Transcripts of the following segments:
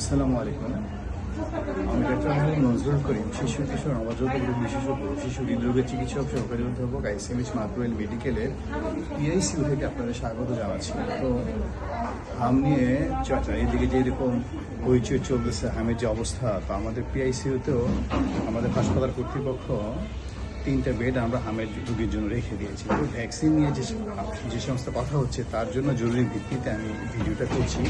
আসসালামু আলাইকুম। আমি ডাক্তার মোহাম্মদ নজরুল করিম, শিশু কিশোর নবজাতক রোগ বিশেষজ্ঞ, শিশু হৃদরোগের চিকিৎসক, সহকারী অধ্যাপক, আইসিএমএইচ মাকুয়েল মেডিকেলের পিআইসিইউ থেকে আপনাদের স্বাগত জানাচ্ছি। তো হাম নিয়ে চারিদিকে যে এরকম হইচই চলতেছে, হামের যে অবস্থা, তো আমাদের পিআইসিইউতেও আমাদের হাসপাতাল কর্তৃপক্ষ 3টা বেড আমরা হামের রোগীর জন্য রেখে দিয়েছি। তো ভ্যাকসিন নিয়ে যে সমস্ত কথা হচ্ছে তার জন্য জরুরি ভিত্তিতে আমি ভিডিওটা করছি।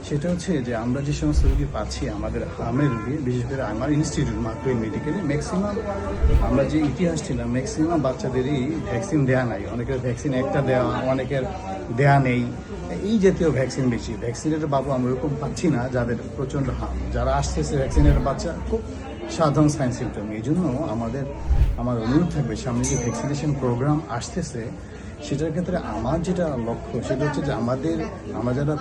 সেটা হচ্ছে যে আমরা যে সমস্ত রোগী পাচ্ছি, আমাদের হামের রোগী, বিশেষ করে আমার ইনস্টিটিউট মাকুয়েল মেডিকেলে ম্যাক্সিমাম আমরা যে ইতিহাস ছিলাম, ম্যাক্সিমাম বাচ্চাদেরই ভ্যাকসিন দেওয়া নাই। অনেকের ভ্যাকসিন একটা দেওয়া, অনেকের দেওয়া নেই, এই জাতীয় ভ্যাকসিন বেশি। ভ্যাকসিনের বাবু আমরা এরকম পাচ্ছি না যাদের প্রচণ্ড হাম। যারা আসতেছে ভ্যাকসিনের বাচ্চা খুব সাধারণ সাইন সিমটম। এই জন্য আমার অনুরোধ থাকবে, সামনে যে ভ্যাকসিনেশন প্রোগ্রাম আসতেছে সেটার ক্ষেত্রে আমার যেটা লক্ষ্য সেটা হচ্ছে যে আমরা যারা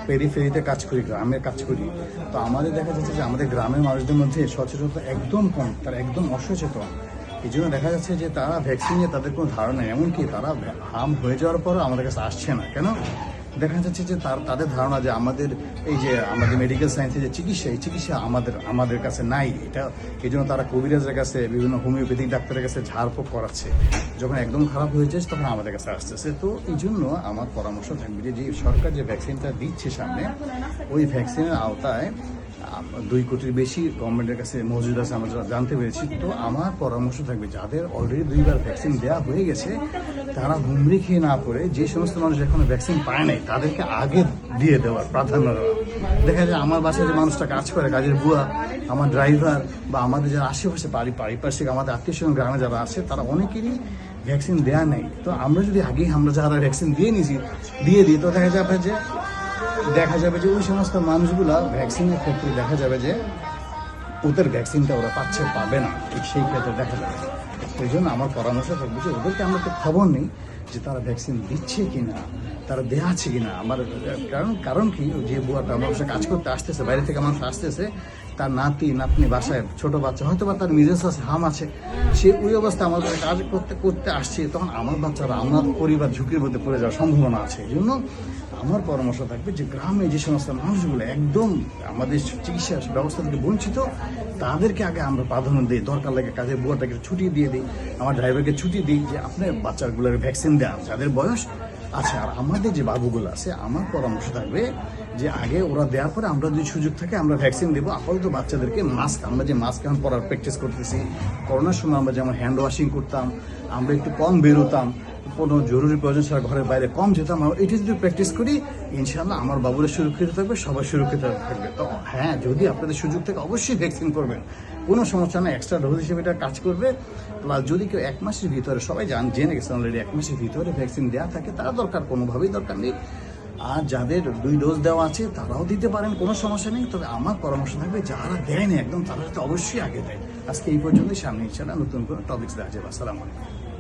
পেরিফেরিতে কাজ করি, গ্রামে কাজ করি, তো আমাদের দেখা যাচ্ছে যে আমাদের গ্রামের মানুষদের মধ্যে সচেতনতা একদম কম, তারা একদম অসচেতন। এই জন্য দেখা যাচ্ছে যে তারা ভ্যাকসিন নিয়ে তাদের কোনো ধারণা নেই, এমনকি তারা হাম হয়ে যাওয়ার পরও আমাদের কাছে আসছে না। কেন? দেখা যাচ্ছে যে তাদের ধারণা যে আমাদের মেডিকেল সায়েন্সের যে চিকিৎসা, এই চিকিৎসা আমাদের কাছে নাই। এই জন্য তারা কবিরাজের কাছে, বিভিন্ন হোমিওপ্যাথিক ডাক্তারের কাছে ঝাড়ফুঁক করাচ্ছে। যখন একদম খারাপ হয়ে যায় তখন আমাদের কাছে আসতেছে। তো এই জন্য আমার পরামর্শ থাকবে যে সরকার যে ভ্যাকসিনটা দিচ্ছে সামনে, ওই ভ্যাকসিনের আওতায় 2 কোটির বেশি গভর্নমেন্টের কাছে মজুদ আছে, আমরা জানতে পেরেছি। তো আমার পরামর্শ থাকবে, যাদের অলরেডি 2বার ভ্যাকসিন দেওয়া হয়ে গেছে তারা হুমড়ি খেয়ে না পড়ে, যে সমস্ত মানুষ এখনো ভ্যাকসিন পায় নাই তাদেরকে আগে দিয়ে দেওয়ার প্রাধান্য দেওয়া। দেখা যায় আমার বাসায় যে মানুষটা কাজ করে, কাজের বুয়া, আমার ড্রাইভার, বা আমাদের যারা আশেপাশে পারিপার্শ্বিক আমাদের আত্মীয় স্বজন গ্রামে যারা আছে, তারা অনেকেরই ভ্যাকসিন দেওয়া নেই। তো আমরা যদি আগেই যারা ভ্যাকসিন দিয়ে দিই, তো দেখা যাবে যে ওই সমস্ত মানুষগুলা ভ্যাকসিনের ক্ষেত্রে দেখা যাবে যে ওদের ভ্যাকসিনটা ওরা পাবে না, ঠিক সেই ক্ষেত্রে দেখা যাবে। এই জন্য আমার পরামর্শ থাকবে যে ওদেরকে আমরা তো খবর নেই যে তারা ভ্যাকসিন দিচ্ছে কিনা, তারা দেওয়া আছে কিনা। কারণ কি, যে বুয়াটা আমার বাসায় কাজ করতে আসতেছে, বাইরে থেকে মানুষ আসতেছে, তার নাতনি বাসায় ছোট বাচ্চা, হয়তো বা তার নিজস্ব হাম আছে, সে ওই অবস্থা আমাদের কাজ করতে আসছে, তখন আমার বাচ্চারা, আমার পরিবার ঝুঁকির মধ্যে পড়ে যাওয়ার সম্ভাবনা আছে। এই জন্য আমার পরামর্শ থাকবে যে গ্রামে যে সমস্ত মানুষগুলো একদম আমাদের চিকিৎসা ব্যবস্থা থেকে বঞ্চিত, তাদেরকে আগে আমরা প্রাধান্য দিই। দরকার লাগে কাজের বুয়াটাকে ছুটি দিয়ে দিই, আমার ড্রাইভারকে ছুটি দিই, যে আপনার বাচ্চাগুলোকে ভ্যাকসিন দেন যাদের বয়স আছে। আর আমাদের যে বাবুগুলো আছে, আমার পরামর্শ থাকবে যে আগে ওরা দেওয়ার পরে আমরা যদি সুযোগ থাকে আমরা ভ্যাকসিন দেবো। আপাতত বাচ্চাদেরকে আমরা যে মাস্ক এখন পরার প্র্যাকটিস করতেছি, করোনার সময় আমরা যেমন হ্যান্ড ওয়াশিং করতাম, আমরা একটু কম বেরোতাম, কোনো জরুরি প্রয়োজন ছাড়া ঘরের বাইরে কম যেতাম, এটা যদি প্র্যাকটিস করি, ইনশাল্লাহ আমার বাবুরা সুরক্ষিত থাকবে, সবাই সুরক্ষিত থাকবে। তো হ্যাঁ, যদি আপনাদের সুযোগ থাকে অবশ্যই ভ্যাকসিন করবেন, কোনো সমস্যা না, এক্সট্রা ডোজ হিসেবে এটা কাজ করবে। প্লাস যদি কেউ 1 মাসের ভিতরে, সবাই জেনে গেছে অলরেডি, 1 মাসের ভিতরে ভ্যাকসিন দেওয়া থাকে, তারা কোনোভাবেই দরকার নেই। আর যাদের 2 ডোজ দেওয়া আছে তারাও দিতে পারেন, কোনো সমস্যা নেই। তবে আমার পরামর্শ থাকবে যারা দেয়নি একদম, তারা অবশ্যই আগে দেয়। আজকে এই পর্যন্তই, সামনে ইনশাআল্লাহ নতুন কোনো টপিকস দেখা যাবে। আসসালামু আলাইকুম।